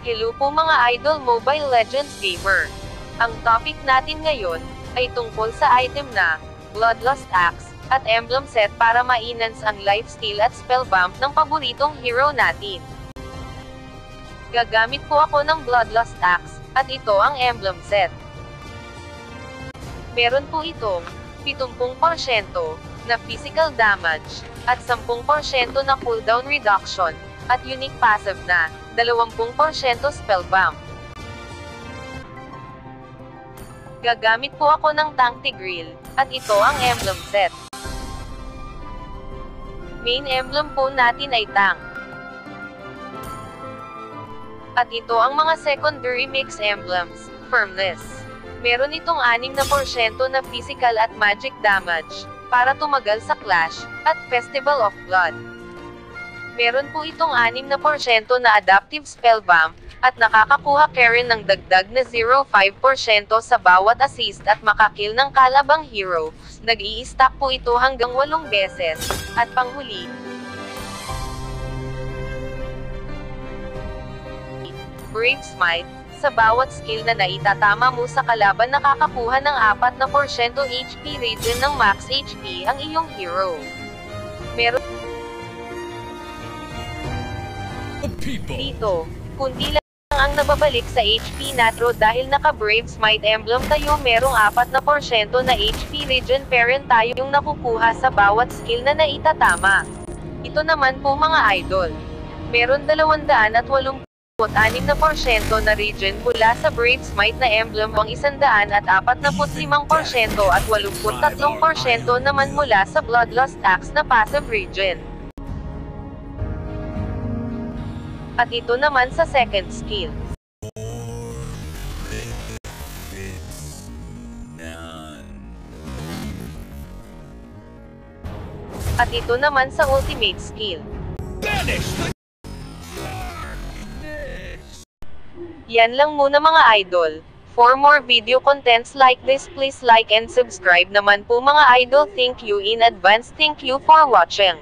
Hello po mga idol Mobile Legends gamer. Ang topic natin ngayon ay tungkol sa item na Bloodlust Axe at Emblem Set para ma-enhance ang lifesteal at spellbump ng paboritong hero natin. Gagamit po ako ng Bloodlust Axe at ito ang Emblem Set. Meron po itong 70% na physical damage at 10% na cooldown reduction at unique passive na 20% spellbump. Gagamit po ako ng Tank Tigreal, at ito ang Emblem Set. Main emblem po natin ay Tank. At ito ang mga secondary mix emblems, Firmness. Meron itong 6% na physical at magic damage, para tumagal sa Clash, at Festival of Blood. Meron po itong 6% na adaptive spellbump, at nakakakuha ka rin ng dagdag na 0.5% sa bawat assist at makakill ng kalabang hero. Nag-i-stack po ito hanggang 8 beses. At panghuli, Brave Smite. Sa bawat skill na naitatama mo sa kalaban nakakakuha ng 4% HP regen ng max HP ang iyong hero. Meron dito, kundi lang ang nababalik sa HP Natro dahil naka-Brave Smite emblem tayo, merong 4% na HP regen parent tayo yung nakukuha sa bawat skill na naitatama. Ito naman po mga idol. Meron 286% na regen mula sa Brave Smite na emblem, ang 145% at 83% naman mula sa Bloodlust Axe na passive regen. At ito naman sa second skill. At ito naman sa ultimate skill. Yan lang muna mga idol. For more video contents like this, please like and subscribe naman po mga idol. Thank you in advance. Thank you for watching.